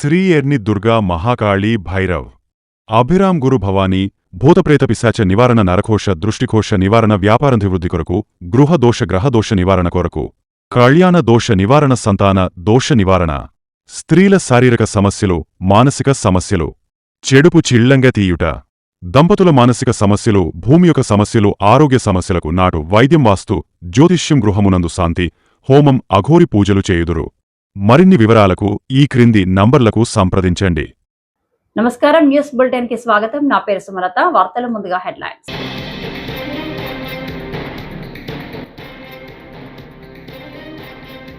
శ్రీ ఎర్ని దుర్గా మహాకాళీ భైరవ్ అభిరామ్ గురు భవానీ భూతప్రేత పిశాచ నివారణ నరకోశ దృష్టికోశ నివారణ వ్యాపారాభివృద్ధి కొరకు గృహ దోష గ్రహ దోష నివారణ కొరకు కళ్యాణ దోష నివారణ సంతాన దోష నివారణ స్త్రీల శారీరక సమస్యలు మానసిక సమస్యలు చెడుపు చిళ్లంగా తీయుట దంపతుల మానసిక సమస్యలు భూమి యొక్క సమస్యలు ఆరోగ్య సమస్యలకు నాటు వైద్యం వాస్తు జ్యోతిష్యం గృహమునందు శాంతి హోమం అఘోరి పూజలు చేయుదురు మరిన్ని వివరాలకు ఈ క్రింది నంబర్లకు సంప్రదించండి. నమస్కారం, న్యూస్ బులెటిన్ కి స్వాగతం. నా పేరు సుమలత. వార్తల ముందుగా హెడ్లైన్స్.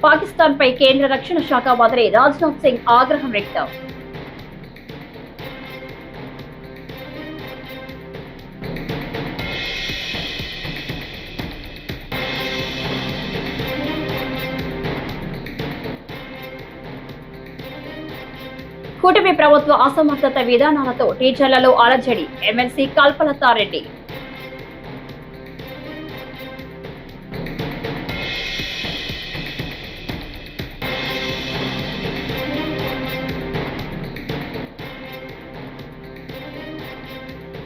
పాకిస్తాన్ పై కేంద్ర రక్షణ శాఖ మంత్రి రాజ్నాథ్ సింగ్ ఆగ్రహం వ్యక్తం. కూటమి ప్రభుత్వ అసమర్థత విధానాలతో టీచర్లలో అలజడి. ఎమ్మెల్సీ కల్పలతారెడ్డి.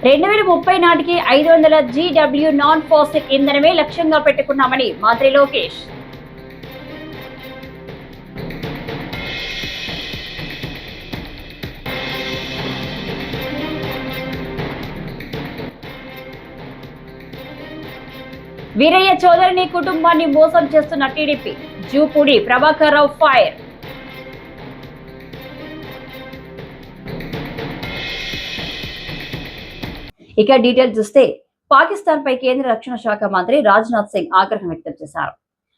రెండు 2030 నాటికి 500 GW నాన్ ఫాసిల్ ఇంధనమే లక్ష్యంగా పెట్టుకున్నామని మంత్రి లోకేష్. వీరయ్య చౌదరిని కుటుంబాన్ని మోసం చేస్తున్న టీడీపీ. జూపూడి ప్రభాకర్ రావు ఫైర్. ఇక డీటెయిల్స్ చూస్తే, పాకిస్తాన్ పై కేంద్ర రక్షణ శాఖ మంత్రి రాజ్నాథ్ సింగ్ ఆగ్రహం వ్యక్తం చేశారు.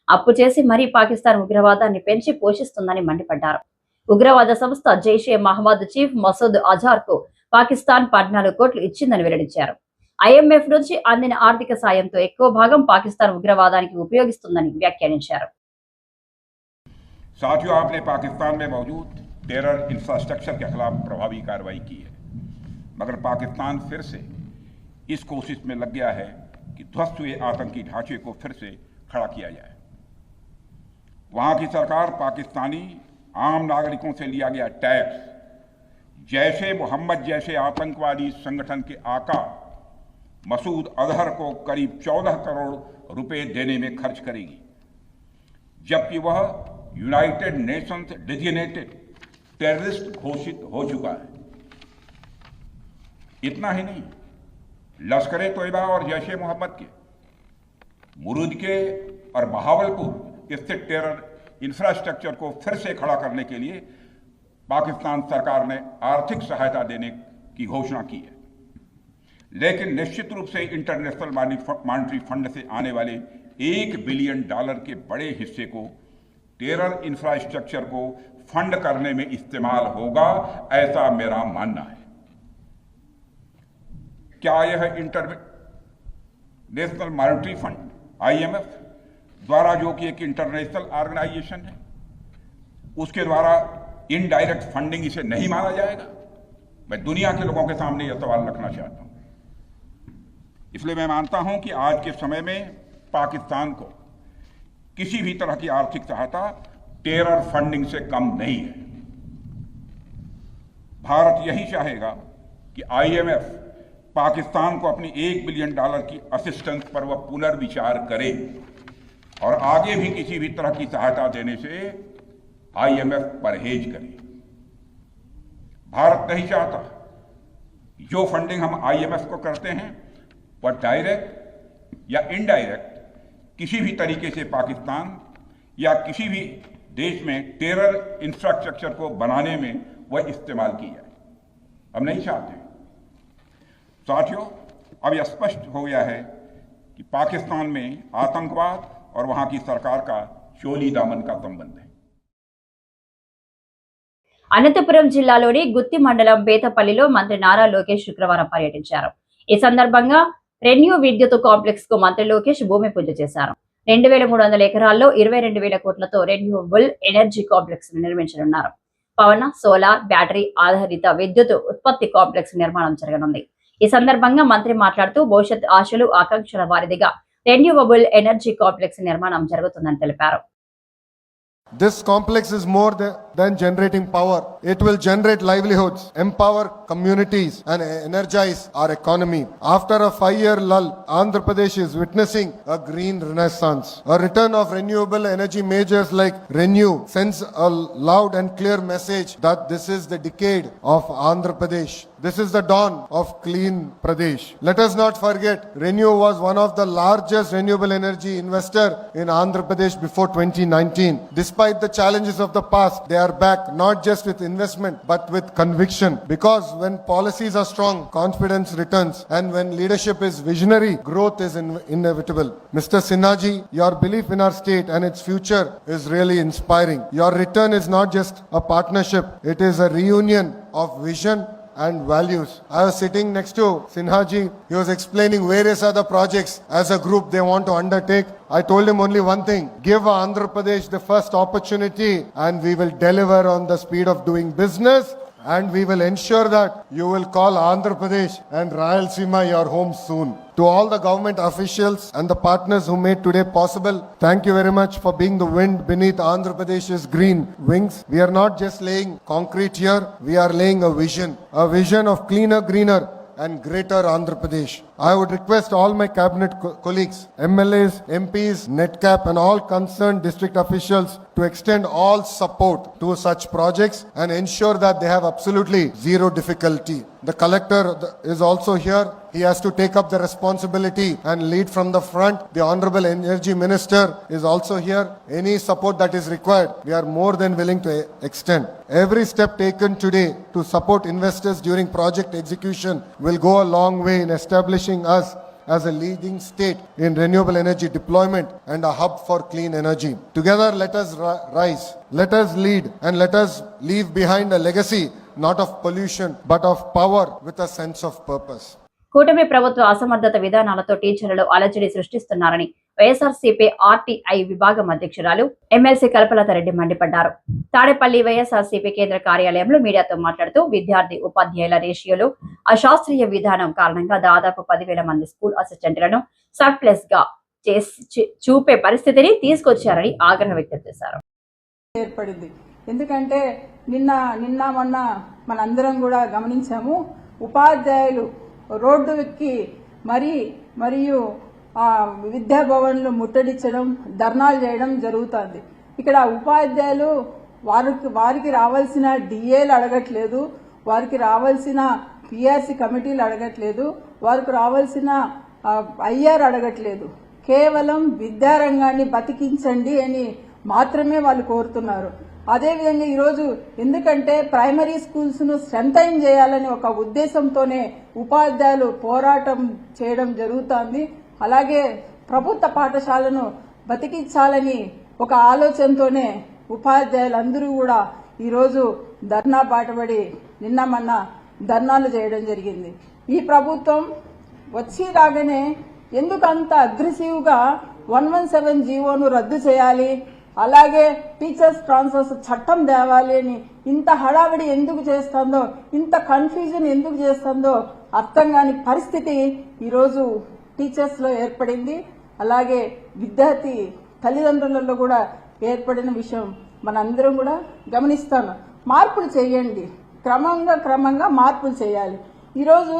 అప్పు చేసి మరీ పాకిస్తాన్ ఉగ్రవాదాన్ని పెంచి పోషిస్తుందని మండిపడ్డారు. ఉగ్రవాద సంస్థ జైషే మహమ్మద్ చీఫ్ మసూద్ అజార్ కు పాకిస్తాన్ 14 కోట్లు ఇచ్చిందని వెల్లడించారు. IMF నుంచి అందిన ఆర్థిక సాయంతో ఎక్కువ భాగం పాకిస్తాన్ ఉగ్రవాదానికి ఉపయోగిస్తుందని వ్యాఖ్యానించారు. साथियों, आपने पाकिस्तान में मौजूद टेरर इंफ्रास्ट्रक्चर के खिलाफ प्रभावी कार्रवाई की है, मगर पाकिस्तान फिर से इस कोशिश में लग गया है कि ध्वस्त हुए आतंकी ढांचे को फिर से खड़ा किया जाए। वहां की सरकार पाकिस्तानी आम नागरिकों से लिया गया टैक्स जैशे मोहम्मद जैसे आतंकवादी संगठन के आका मसूद अजहर को करीब 14 करोड़ रुपए देने में खर्च करेगी, जबकि वह यूनाइटेड नेशंस डिजिग्नेटेड टेररिस्ट घोषित हो चुका है। इतना ही नहीं, लश्कर तोयबा और जैशे मोहम्मद के मुरूद के और बहावलपुर स्थित टेरर इंफ्रास्ट्रक्चर को फिर से खड़ा करने के लिए पाकिस्तान सरकार ने आर्थिक सहायता देने की घोषणा की है, लेकिन निश्चित रूप से इंटरनेशनल मॉनेटरी फंड से आने वाले $1 बिलियन के बड़े हिस्से को टेरर इंफ्रास्ट्रक्चर को फंड करने में इस्तेमाल होगा, ऐसा मेरा मानना है। क्या यह इंटरनेशनल मॉनेटरी फंड IMF द्वारा, जो कि एक इंटरनेशनल ऑर्गेनाइजेशन है, उसके द्वारा इनडायरेक्ट फंडिंग इसे नहीं माना जाएगा? मैं दुनिया के लोगों के सामने यह सवाल रखना चाहता हूं। इसलिए मैं मानता हूं कि आज के समय में पाकिस्तान को किसी भी तरह की आर्थिक सहायता टेरर फंडिंग से कम नहीं है। भारत यही चाहेगा कि IMF पाकिस्तान को अपनी $1 बिलियन की असिस्टेंस पर वह पुनर्विचार करे और आगे भी किसी भी तरह की सहायता देने से IMF परहेज करे। भारत नहीं चाहता जो फंडिंग हम IMF को करते हैं वह डायरेक्ट या इनडायरेक्ट किसी भी तरीके से पाकिस्तान या किसी भी देश में टेरर इंफ्रास्ट्रक्चर को बनाने में वह इस्तेमाल की जाए। हम नहीं चाहते। साथियों, अब यह स्पष्ट हो गया है कि पाकिस्तान में आतंकवाद और वहां की सरकार का चोली दामन का संबंध है। అనంతపురం జిల్లాలోని గుత్తి మండలం బేతపల్లిలో మంత్రి నారా లోకేష్ శుక్రవారం పర్యటించారు. ఈ సందర్భంగా రెన్యూ విద్యుత్ కాంప్లెక్స్ కు మంత్రి లోకేష్ భూమి పూజ చేశారు. 2300 ఎకరాల్లో 22,000 కోట్లతో రెన్యూవబుల్ ఎనర్జీ కాంప్లెక్స్ నిర్మించనున్నారు. పవన, సోలార్, బ్యాటరీ ఆధారిత విద్యుత్ ఉత్పత్తి కాంప్లెక్స్ నిర్మాణం జరగనుంది. ఈ సందర్భంగా మంత్రి మాట్లాడుతూ భవిష్యత్ ఆశలు ఆకాంక్షల వారిదిగా రెన్యూవబుల్ ఎనర్జీ కాంప్లెక్స్ నిర్మాణం జరుగుతుందని తెలిపారు. This complex is more than generating power. It will generate livelihoods, empower communities and energize our economy. After a 5-year lull, Andhra Pradesh is witnessing a green renaissance. A return of renewable energy majors like ReNew sends a loud and clear message that this is the decade of Andhra Pradesh. This is the dawn of clean Pradesh. Let us not forget, ReNew was one of the largest renewable energy investor in Andhra Pradesh before 2019. Despite the challenges of the past, they are back not just with investment but with conviction. Because when policies are strong, confidence returns, and when leadership is visionary, growth is inevitable. Mr. Sinhaji, your belief in our state and its future is really inspiring. Your return is not just a partnership, it is a reunion of vision and values. I was sitting next to Sinhaji. He was explaining various other projects as a group they want to undertake. I told him only one thing: give Andhra Pradesh the first opportunity and we will deliver on the speed of doing business, and we will ensure that you will call Andhra Pradesh and Rayalaseema your home soon. To all the government officials and the partners who made today possible, thank you very much for being the wind beneath Andhra Pradesh's green wings. We are not just laying concrete here, we are laying a vision of cleaner, greener and greater Andhra Pradesh. I would request all my cabinet colleagues, MLAs, MPs, NETCAP and all concerned district officials to extend all support to such projects and ensure that they have absolutely zero difficulty. The collector is also here. He has to take up the responsibility and lead from the front. The Honorable Energy Minister is also here. Any support that is required, we are more than willing to extend. Every step taken today to support investors during project execution will go a long way in establishing us as a leading state in renewable energy deployment and a hub for clean energy. Together, let us rise, let us lead, and let us leave behind a legacy not of pollution but of power with a sense of purpose. కూటమి ప్రభుత్వ అసమర్థత విధానాలతో టీచర్లు అలజడి సృష్టిస్తున్నారని YSRCP RTI విభాగం అధ్యక్షురాలు MLC Kalpalatha Reddy మండిపడ్డారు. తాడేపల్లి వైఎస్ఆర్సీపీ కేంద్ర కార్యాలయంలో మీడియాతో మాట్లాడుతూ విద్యార్థి ఉపాధ్యాయుల రేషియోలో అశాస్త్రీయ విధానం కారణంగా దాదాపు 10,000 మంది స్కూల్ అసిస్టెంట్లను సర్ప్లస్ గా చూపే పరిస్థితిని తీసుకొచ్చారని ఆగ్రహం వ్యక్తం చేశారు. ఏర్పడింది. ఎందుకంటే నిన్న మొన్న మనందరం కూడా గమనించాము, ఉపాధ్యాయులు రోడ్డు ఎక్కి మరియు విద్యాభవన్లు ముట్టడించడం, ధర్నాలు చేయడం జరుగుతుంది. ఇక్కడ ఉపాధ్యాయులు వారికి రావాల్సిన డిఏలు అడగట్లేదు, వారికి రావాల్సిన పిఆర్సీ కమిటీలు అడగట్లేదు, వారికి రావాల్సిన ఐఆర్ అడగట్లేదు. కేవలం విద్యారంగాన్ని బతికించండి అని మాత్రమే వాళ్ళు కోరుతున్నారు. అదేవిధంగా ఈరోజు ఎందుకంటే ప్రైమరీ స్కూల్స్ ను స్ట్రెంథైన్ చేయాలని ఒక ఉద్దేశంతోనే ఉపాధ్యాయులు పోరాటం చేయడం జరుగుతోంది. అలాగే ప్రభుత్వ పాఠశాలను బతికించాలని ఒక ఆలోచనతోనే ఉపాధ్యాయులందరూ కూడా ఈరోజు ధర్నా బాటపడి నిన్న మొన్న ధర్నాలు చేయడం జరిగింది. ఈ ప్రభుత్వం వచ్చి రాగానే ఎందుకు అంత అగ్రెసివ్ గా 117 జీవోను రద్దు చేయాలి, అలాగే టీచర్స్ ట్రాన్స్ఫర్స్ చట్టం తేవాలి అని ఇంత హడావిడి ఎందుకు చేస్తుందో, ఇంత కన్ఫ్యూజన్ ఎందుకు చేస్తుందో అర్థం కాని పరిస్థితి ఈరోజు టీచర్స్ లో ఏర్పడింది. అలాగే విద్యార్థి తల్లిదండ్రులలో కూడా ఏర్పడిన విషయం మనందరం కూడా గమనిస్తాను. మార్పులు చేయండి, క్రమంగా మార్పులు చేయాలి. ఈరోజు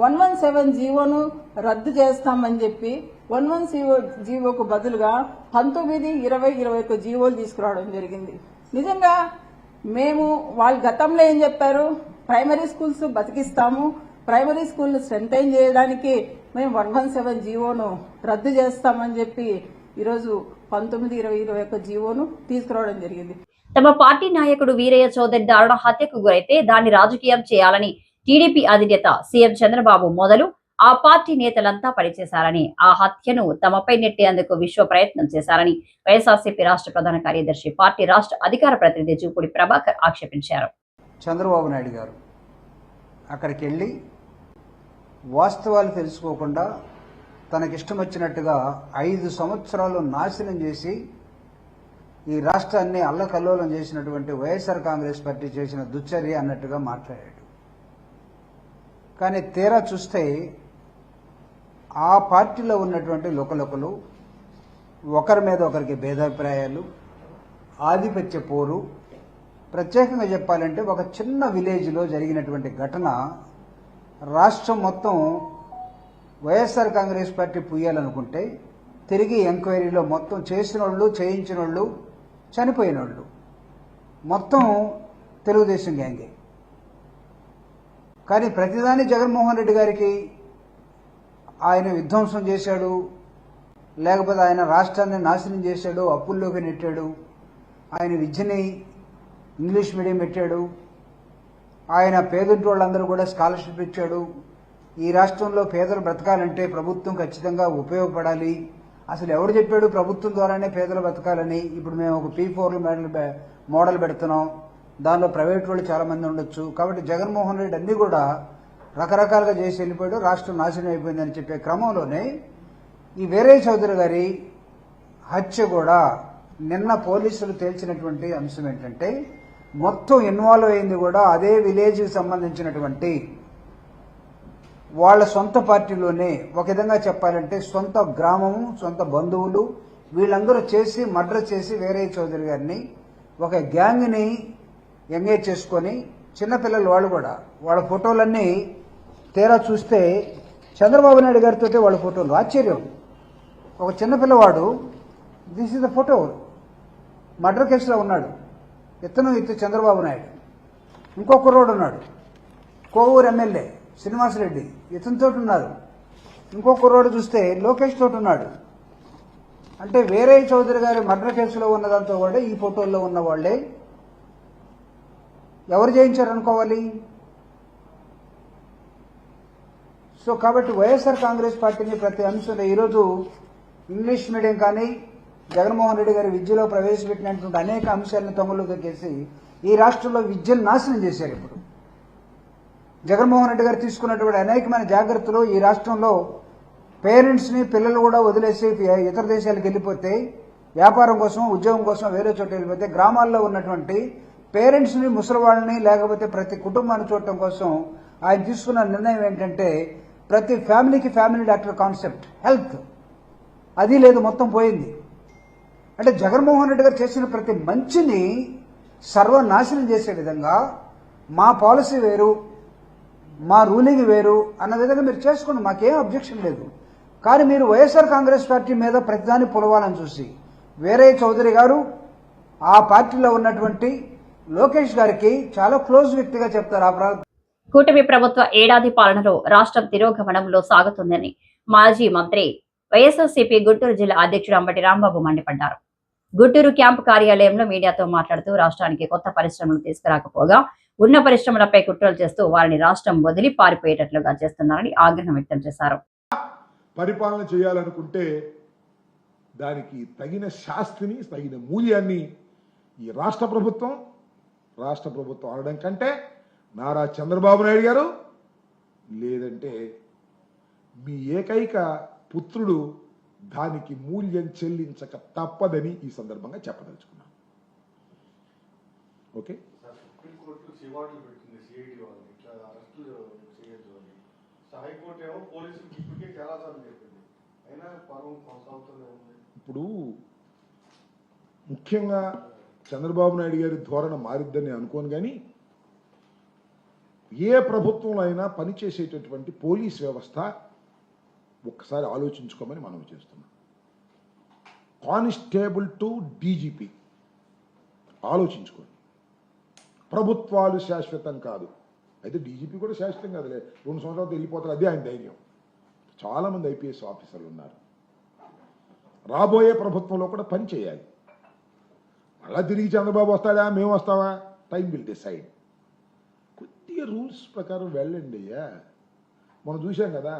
117 జీవోను రద్దు చేస్తామని చెప్పి 117 జీవోకు బదులుగా 19, 20, 21 జీవోలు తీసుకురావడం జరిగింది. నిజంగా మేము వాళ్ళు గతంలో ఏం చెప్పారు, ప్రైమరీ స్కూల్స్ బతికిస్తాము, ప్రైమరీ స్కూల్ స్ట్రెంథైన్ చేయడానికి మేము 117 జీవోను రద్దు చేస్తామని చెప్పి ఈరోజు 19, 20, 21 జీవోను తీసుకురావడం జరిగింది. తమ పార్టీ నాయకుడు వీరయ్య చౌదరి దారుణ హత్యకు గురైతే దాన్ని రాజకీయం చేయాలని టీడీపీ అధినేత సీఎం చంద్రబాబు మొదలు ఆ పార్టీ నేతలంతా పనిచేశారని, ఆ హత్యను తమపై నెట్టేందుకు విశ్వ ప్రయత్నం చేశారని వైఎస్ఆర్సీపీ రాష్ట్ర ప్రధాన కార్యదర్శి, పార్టీ రాష్ట్ర అధికార ప్రతినిధి జూపూడి ప్రభాకర్ ఆక్షేపించారు. చంద్రబాబు నాయుడు గారు అక్కడికి వెళ్లి వాస్తవాలు తెలుసుకోకుండా తనకిష్టం వచ్చినట్టుగా 5 సంవత్సరాలు నాశనం చేసి ఈ రాష్ట్రాన్ని అల్లకల్లోలం చేసినటువంటి వైఎస్ఆర్ కాంగ్రెస్ పార్టీ చేసిన దుశ్చర్య అన్నట్టుగా మాట్లాడాడు. కానీ తీరా చూస్తే ఆ పార్టీలో ఉన్నటువంటి లోకలోకలు ఒకరి మీద ఒకరికి భేదాభిప్రాయాలు, ఆధిపత్య పోరు, ప్రత్యేకంగా చెప్పాలంటే ఒక చిన్న విలేజ్లో జరిగినటువంటి ఘటన రాష్ట్రం మొత్తం వైఎస్ఆర్ కాంగ్రెస్ పార్టీ పుయ్యాలనుకుంటే తిరిగి ఎంక్వైరీలో మొత్తం చేసిన వాళ్ళు, చేయించిన వాళ్ళు, చనిపోయిన వాళ్ళు మొత్తం తెలుగుదేశం గ్యాంగే. కానీ ప్రతిదాని జగన్మోహన్ రెడ్డి గారికి ఆయన విధ్వంసం చేశాడు, లేకపోతే ఆయన రాష్ట్రాన్ని నాశనం చేశాడు, అప్పుల్లోకి నెట్టాడు, ఆయన విద్యని ఇంగ్లీష్ మీడియం పెట్టాడు, ఆయన పేదింటి వాళ్ళందరూ కూడా స్కాలర్షిప్ ఇచ్చాడు, ఈ రాష్ట్రంలో పేదలు బ్రతకాలంటే ప్రభుత్వం ఖచ్చితంగా ఉపయోగపడాలి. అసలు ఎవరు చెప్పాడు ప్రభుత్వం ద్వారానే పేదలు బ్రతకాలని? ఇప్పుడు మేము ఒక P4 మోడల్ పెడుతున్నాం, దానిలో ప్రైవేట్ వాళ్ళు చాలామంది ఉండొచ్చు. కాబట్టి జగన్మోహన్ రెడ్డి అన్నీ కూడా రకరకాలుగా చేసి వెళ్ళిపోయాడు, రాష్ట్రం నాశనం అయిపోయిందని చెప్పే క్రమంలోనే ఈ వీరయ్య చౌదరి గారి హత్య కూడా నిన్న పోలీసులు తేల్చినటువంటి అంశం ఏంటంటే మొత్తం ఇన్వాల్వ్ అయింది కూడా అదే విలేజ్కి సంబంధించినటువంటి వాళ్ళ సొంత పార్టీలోనే. ఒక విధంగా చెప్పాలంటే సొంత గ్రామము, సొంత బంధువులు వీళ్ళందరూ చేసి మర్డర్ చేసి వీరయ్య చౌదరి గారిని ఒక గ్యాంగ్ని ఎంగేజ్ చేసుకొని చిన్నపిల్లలు వాళ్ళు కూడా వాళ్ళ ఫోటోలన్నీ తీరా చూస్తే చంద్రబాబు నాయుడు గారితో వాళ్ళ ఫోటోలు. ఆశ్చర్యం, ఒక చిన్నపిల్లవాడు this is the photo murder కేసులో ఉన్నాడు. ఇతను చంద్రబాబు నాయుడు. ఇంకో కుర్రోడు ఉన్నాడు, కోవూరు ఎమ్మెల్యే శ్రీనివాసరెడ్డి, ఇతనితో ఉన్నారు. ఇంకో కుర్రోడు చూస్తే లోకేష్ తోటి ఉన్నాడు. అంటే వీరయ్య చౌదరి గారి మర్డర్ కేసులో ఉన్నదంతా కూడా ఈ ఫోటోల్లో ఉన్న వాళ్ళే. ఎవరు చేయించారనుకోవాలి? సో కాబట్టి వైఎస్ఆర్ కాంగ్రెస్ పార్టీని ప్రతి అంశంలో ఈరోజు ఇంగ్లీష్ మీడియం కానీ జగన్మోహన్ రెడ్డి గారి విద్యలో ప్రవేశపెట్టినటువంటి అనేక అంశాలను తొంగలో తొక్కేసి ఈ రాష్ట్రంలో విద్యను నాశనం చేశారు. ఇప్పుడు జగన్మోహన్ రెడ్డి గారు తీసుకున్నటువంటి అనేకమైన జాగ్రత్తలు ఈ రాష్ట్రంలో పేరెంట్స్ని పిల్లలు కూడా వదిలేసి ఇతర దేశాలకు వెళ్ళిపోతే వ్యాపారం కోసం, ఉద్యోగం కోసం వేరే చోట వెళ్ళిపోతే గ్రామాల్లో ఉన్నటువంటి పేరెంట్స్ని, ముసలివాళ్ళని, లేకపోతే ప్రతి కుటుంబాన్ని చూడటం కోసం ఆయన తీసుకున్న నిర్ణయం ఏంటంటే ప్రతి ఫ్యామిలీకి ఫ్యామిలీ డాక్టర్ కాన్సెప్ట్, హెల్త్ అది లేదు, మొత్తం పోయింది. అంటే జగన్మోహన్ రెడ్డి గారు చేసిన ప్రతి మంచిని సర్వనాశనం చేసే విధంగా మా పాలసీ వేరు, మా రూలింగ్ వేరు అన్న విధంగా మీరు చేసుకోండి, మాకేం అబ్జెక్షన్ లేదు. కానీ మీరు వైఎస్ఆర్ కాంగ్రెస్ పార్టీ మీద ప్రతిదాన్ని పొలవాలని చూసి వీరయ్య చౌదరి గారు ఆ పార్టీలో ఉన్నటువంటి లోకేష్ గారికి చాలా క్లోజ్ వ్యక్తిగా చెప్తారు. కూటమి ప్రభుత్వ ఏడాది పాలనలో రాష్ట్రం తిరోగమనంలో సాగుతుందని మాజీ మంత్రి వైఎస్ఆర్సీపీ గుంటూరు జిల్లా అధ్యక్షుడు అంబటి రాంబాబు మండిపడ్డారు. గుంటూరు క్యాంపు కార్యాలయంలో మీడియాతో మాట్లాడుతూ రాష్ట్రానికి కొత్త పరిశ్రమలు తీసుకురాకపోగా ఉన్న పరిశ్రమలపై కుట్రలు చేస్తూ వారిని రాష్ట్రం వదిలి పారిపోయేటట్లుగా చేస్తున్నారని ఆగ్రహం వ్యక్తం చేశారు. పరిపాలన చేయాలనుకుంటే దానికి తగిన శాస్తిని, తగిన మూల్యాన్ని ఈ రాష్ట్ర ప్రభుత్వం అనడం కంటే నారా చంద్రబాబు నాయుడు గారు లేదంటే మీ ఏకైక పుత్రుడు దానికి మూల్యం చెల్లించక తప్పదని ఈ సందర్భంగా చెప్పదలుచుకున్నాను. ఓకే, ఇప్పుడు ముఖ్యంగా చంద్రబాబు నాయుడు గారి ధోరణ మారిద్దని అనుకోను, కానీ ఏ ప్రభుత్వంలో అయినా పనిచేసేటటువంటి పోలీస్ వ్యవస్థ ఒక్కసారి ఆలోచించుకోమని మనం చేస్తున్నాం. కానిస్టేబుల్ టు డీజీపీ ఆలోచించుకోండి. ప్రభుత్వాలు శాశ్వతం కాదు, అయితే డీజీపీ కూడా శాశ్వతం కాదులే, 2 సంవత్సరాలు వెళ్ళిపోతారు, అదే ఆయన ధైర్యం. చాలామంది ఐపీఎస్ ఆఫీసర్లు ఉన్నారు, రాబోయే ప్రభుత్వంలో కూడా పని చేయాలి. మళ్ళా తిరిగి చంద్రబాబు వస్తాడా, మేము వస్తావా, టైం విల్ డిసైడ్. కొద్దిగా రూల్స్ ప్రకారం వెళ్ళండి అయ్యా. మనం చూసాం కదా,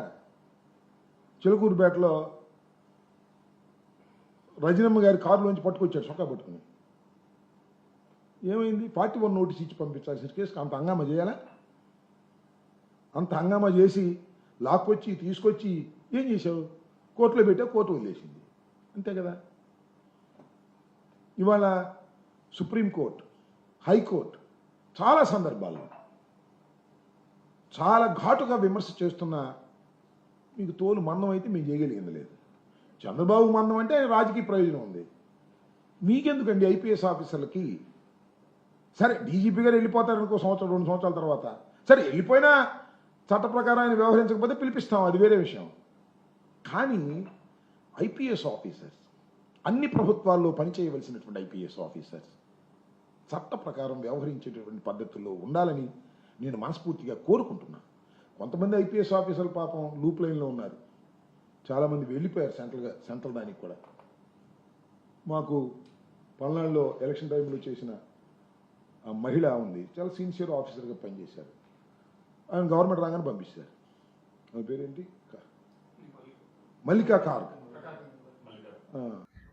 చిలుకూరుపేటలో రజనమ్మ గారి కారులోంచి పట్టుకొచ్చాడు చొక్కా పట్టుకుని. ఏమైంది? 41 నోటీస్ ఇచ్చి పంపించాల్సిన కేసు అంత హంగామా చేయాలా? అంత హంగామా చేసి లాక్కొచ్చి తీసుకొచ్చి ఏం చేశావు? కోర్టులో పెట్టా, కోర్టు వదిలేసింది, అంతే కదా. ఇవాళ సుప్రీంకోర్టు, హైకోర్టు చాలా సందర్భాల్లో చాలా ఘాటుగా విమర్శ చేస్తున్నా మీకు తోలు మందం అయితే మేము చేయగలిగింది లేదు. చంద్రబాబు మందం అంటే రాజకీయ ప్రయోజనం ఉంది, మీకెందుకండి ఐపీఎస్ ఆఫీసర్లకి? సరే డీజీపీ గారు వెళ్ళిపోతారు అనుకో సంవత్సరం 2 సంవత్సరాల తర్వాత, సరే వెళ్ళిపోయినా చట్ట ప్రకారం ఆయన వ్యవహరించకపోతే పిలిపిస్తాం, అది వేరే విషయం. కానీ ఐపీఎస్ ఆఫీసర్స్, అన్ని ప్రభుత్వాల్లో పనిచేయవలసినటువంటి ఐపీఎస్ ఆఫీసర్స్ చట్ట ప్రకారం వ్యవహరించేటటువంటి పద్ధతుల్లో ఉండాలని నేను మనస్ఫూర్తిగా కోరుకుంటున్నాను. కొంతమంది ఐపీఎస్ ఆఫీసర్లు పాపం లూప్ లైన్లో ఉన్నారు, చాలామంది వెళ్ళిపోయారు సెంట్రల్ దానికి కూడా. మాకు పల్నాడులో ఎలక్షన్ టైంలో చేసిన మహిళ ఉంది, చాలా సిన్సియర్ ఆఫీసర్గా పనిచేశారు. ఆయన గవర్నమెంట్ రాగానే పంపిస్తారు. ఆమె పేరేంటి? మల్లికా కార్గ్.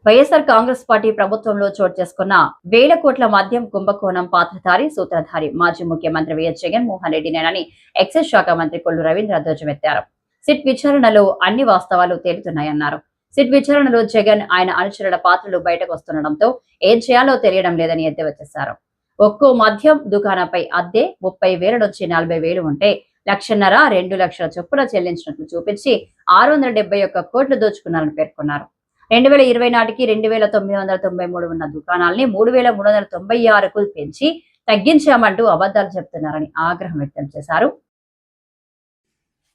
వైఎస్ఆర్ కాంగ్రెస్ పార్టీ ప్రభుత్వంలో చోటు చేసుకున్న వేల కోట్ల మద్యం కుంభకోణం పాత్రధారి సూత్రధారి మాజీ ముఖ్యమంత్రి వైఎస్ జగన్మోహన్ రెడ్డినేనని ఎక్సైజ్ శాఖ మంత్రి కొల్లు రవీంద్ర ధ్వజమెత్తారు. సిట్ విచారణలో అన్ని వాస్తవాలు తేలుతున్నాయన్నారు. సిట్ విచారణలో జగన్, ఆయన అనుచరుల పాత్రలు బయటకు వస్తుండటంతో ఏం చేయాలో తెలియడం లేదని ఎద్దేవా చేశారు. ఒక్కో మద్యం దుకాణంపై అద్దె 30,000 నుంచి 40,000 ఉంటే 1,50,000, 2 లక్షల చొప్పున చెల్లించినట్లు చూపించి 671 కోట్లు దోచుకున్నారని పేర్కొన్నారు. 2020 నాటికి 2,993 ఉన్న దుకాణాల్ని 3,396కు పెంచి తగ్గించామంటూ అబద్ధాలు చెప్తున్నారని ఆగ్రహం వ్యక్తం చేశారు.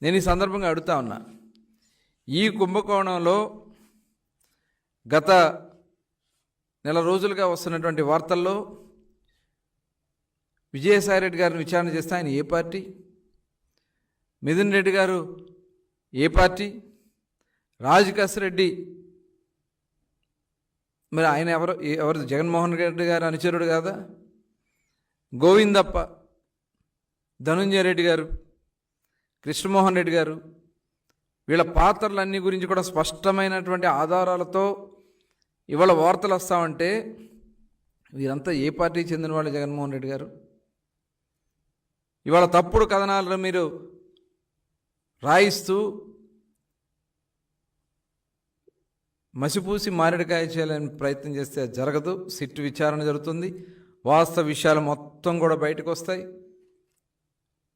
నేను ఈ సందర్భంగా అడుగుతా ఉన్నా, ఈ కుంభకోణంలో గత నెల రోజులుగా వస్తున్నటువంటి వార్తల్లో విజయసాయిరెడ్డి గారిని విచారణ చేస్తే ఆయన ఏ పార్టీ, మిథున్ రెడ్డి గారు ఏ పార్టీ, రాజకేశ్ రెడ్డి మరి ఆయన ఎవరు జగన్మోహన్ రెడ్డి గారు అనుచరుడు కాదా, గోవిందప్ప, ధనుంజయ రెడ్డి గారు, కృష్ణమోహన్ రెడ్డి గారు, వీళ్ళ పాత్రలన్నీ గురించి కూడా స్పష్టమైనటువంటి ఆధారాలతో ఇవాళ వార్తలు వస్తామంటే వీరంతా ఏ పార్టీకి చెందిన వాళ్ళు? జగన్మోహన్ రెడ్డి గారు ఇవాళ తప్పుడు కథనాలను మీరు రాయిస్తూ మసిపూసి మారేడుకాయ చేయాలని ప్రయత్నం చేస్తే అది జరగదు. సిట్ విచారణ జరుగుతుంది, వాస్తవ విషయాలు మొత్తం కూడా బయటకు వస్తాయి.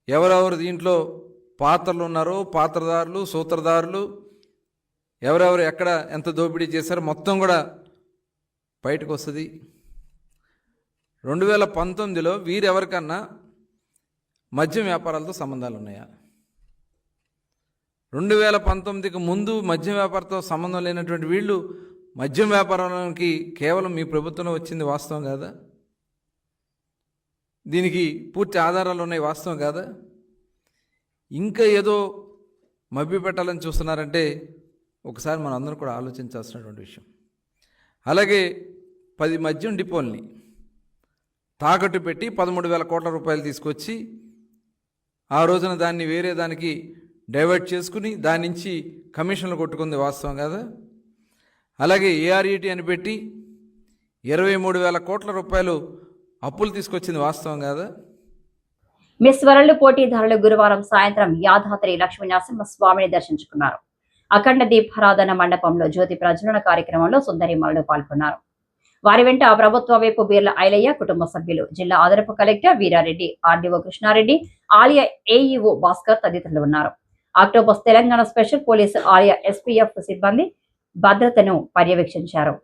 ఎవరెవరు దీంట్లో పాత్రలు ఉన్నారో, పాత్రదారులు, సూత్రధారులు, ఎవరెవరు ఎక్కడ ఎంత దోపిడీ చేశారో మొత్తం కూడా బయటకు వస్తుంది. 2019లో వీరెవరికన్నా మద్యం వ్యాపారాలతో సంబంధాలు ఉన్నాయా? 2019కి ముందు మద్యం వ్యాపారంతో సంబంధం లేనటువంటి వీళ్ళు మద్యం వ్యాపారానికి కేవలం మీ ప్రభుత్వంలో వచ్చింది వాస్తవం కాదా? దీనికి పూర్తి ఆధారాలు ఉన్నాయి, వాస్తవం కాదా? ఇంకా ఏదో మభ్య పెట్టాలని చూస్తున్నారంటే ఒకసారి మనం అందరం కూడా ఆలోచించాల్సినటువంటి విషయం. అలాగే 10 మద్యం డిపోల్ని తాకట్టు పెట్టి 13,000 కోట్ల రూపాయలు తీసుకొచ్చి ఆ రోజున దాన్ని వేరే దానికి డైవర్ట్ చేసుకుని దాని నుంచి కమిషన్లు కొట్టుకుంది, వాస్తవం కాదా? అలాగే ఏఆర్ఈటీ అని పెట్టి 23,000 కోట్ల రూపాయలు అప్పులు తీసుకొచ్చింది, వాస్తవం కాదా? మిస్ వరల్డ్ పోటీదారులు గురువారం సాయంత్రం యాదాద్రి లక్ష్మీ నరసింహస్వామిని దర్శించుకున్నారు. అఖండ దీపారాధన మండపంలో జ్యోతి ప్రజ్వలన కార్యక్రమంలో సుందరిమణులు పాల్గొన్నారు. వారి వెంట ప్రభుత్వ వైపు బీర్ల ఐలయ్య కుటుంబ సభ్యులు, జిల్లా అదనపు కలెక్టర్ వీరారెడ్డి, ఆర్డీఓ కృష్ణారెడ్డి, ఆలయ ఏఈఓ భాస్కర్ తదితరులు ఉన్నారు. ఆక్టోపస్ తెలంగాణ స్పెషల్ పోలీసు ఆలయ ఎస్పీఎఫ్ సిబ్బంది భద్రతను పర్యవేక్షించారు.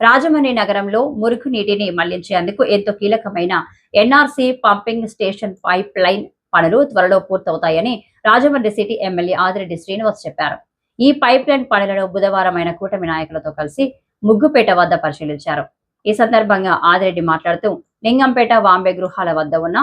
రాజమండ్రి నగరంలో మురుగునీటిని మళ్లించేందుకు ఎంతో కీలకమైన NRC pumping station pipe line పనులు త్వరలో పూర్తవుతాయని రాజమండ్రి సిటీ ఎమ్మెల్యే ఆదిరెడ్డి శ్రీనివాస్ చెప్పారు. ఈ పైప్ లైన్ పనులను బుధవారం ఆయన కూటమి నాయకులతో కలిసి ముగ్గుపేట వద్ద పరిశీలించారు. ఈ సందర్భంగా ఆదిరెడ్డి మాట్లాడుతూ లింగంపేట వాంబే గృహాల వద్ద ఉన్న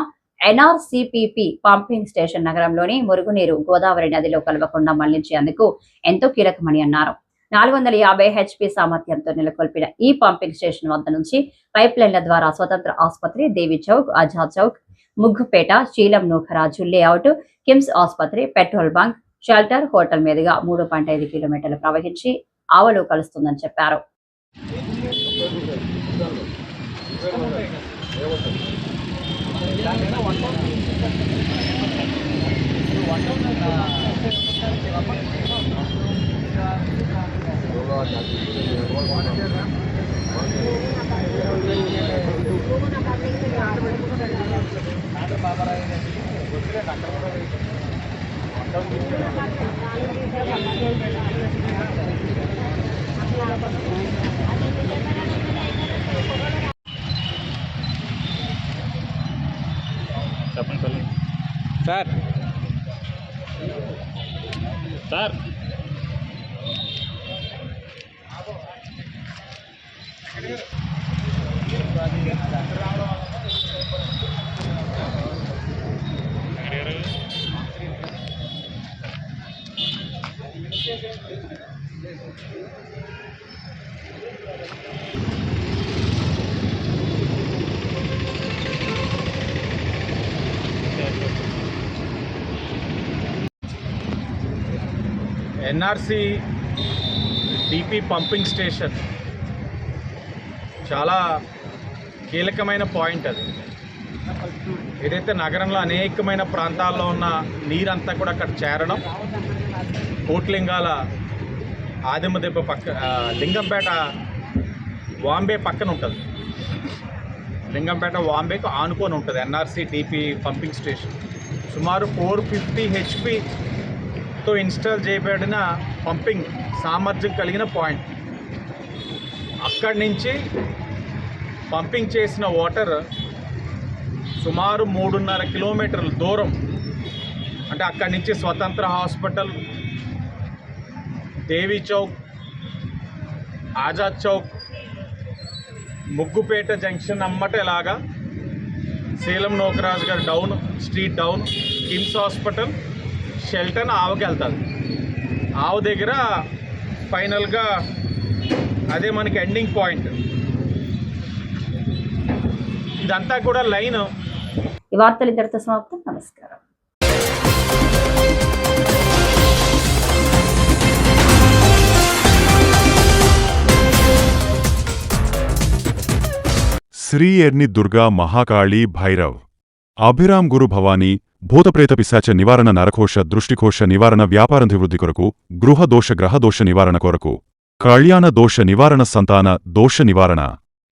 ఎన్ఆర్సీపీపీ పంపింగ్ స్టేషన్ నగరంలోని మురుగునీరు గోదావరి నదిలో కలవకుండా మళ్లించేందుకు ఎంతో కీలకమని అన్నారు. 450 HP సామర్థ్యంతో నెలకొల్పిన ఈ పంపింగ్ స్టేషన్ వద్ద నుంచి పైప్ లైన్ల ద్వారా స్వతంత్ర ఆసుపత్రి, దేవి చౌక్, ఆజాద్ చౌక్, ముగ్గుపేట, శీలం నూఖరాజు లేఅవుట్, కిమ్స్ ఆసుపత్రి, పెట్రోల్ బంక్, షెల్టర్, హోటల్ మీదుగా 3.5 కిలోమీటర్లు ప్రవహించి ఆవలు కలుస్తుందని చెప్పారు. Sir sir NRC DP pumping station చాలా కీలకమైన పాయింట్. అది ఏదైతే నగరంలో అనేకమైన ప్రాంతాల్లో ఉన్న నీరంతా కూడా అక్కడ చేరడం, కోట్లింగాల ఆదిమదెబ్బ పక్క లింగంపేట వాంబే పక్కన ఉంటుంది. లింగంపేట వాంబేకు ఆనుకొని ఉంటుంది ఎన్ఆర్సీ డిపి పంపింగ్ స్టేషన్. సుమారు 450 HPతో ఇన్స్టాల్ చేయబడిన పంపింగ్ సామర్థ్యం కలిగిన పాయింట్. అక్కడి నుంచి పంపింగ్ చేసిన వాటర్ సుమారు 3.5 కిలోమీటర్ల దూరం, అంటే అక్కడి నుంచి స్వతంత్ర హాస్పిటల్, దేవి చౌక్, ఆజాద్ చౌక్, ముగ్గుపేట జంక్షన్ అమ్మటేలాగా శీలం నూఖరాజు గారి down street down, KIMS hospital, shelter ఆవుకి వెళ్తుంది. ఆవు దగ్గర ఫైనల్గా అదే మనకి ఎండింగ్ పాయింట్. ఇదంతా కూడా లైన్. ఈ వార్తలు ఇంతటితో సమాప్తం. నమస్కారం. శ్రీ ఎర్ని దుర్గా మహాకాళీ భైరవ్ అభిరామ్ గురు భవానీ భూతప్రేత పిశాచ నివారణ నరకోశ దృష్టికోశ నివారణ వ్యాపారాభివృద్ధి కొరకు గృహదోష గ్రహదోష నివారణ కొరకు కళ్యాణ దోష నివారణ సంతాన దోష నివారణ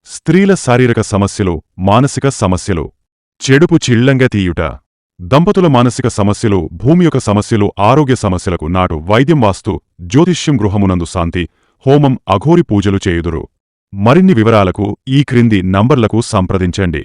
స్త్రీల శారీరక సమస్యలు మానసిక సమస్యలు చెడుపు చిళ్లంగా తీయుట దంపతుల మానసిక సమస్యలు భూమి యొక్క సమస్యలు ఆరోగ్య సమస్యలకు నాటు వైద్యం వాస్తు జ్యోతిష్యం గృహమునందు శాంతి హోమం అఘోరి పూజలు చేయుదురు. మరిన్ని వివరాలకు ఈ క్రింది నంబర్లకు సంప్రదించండి.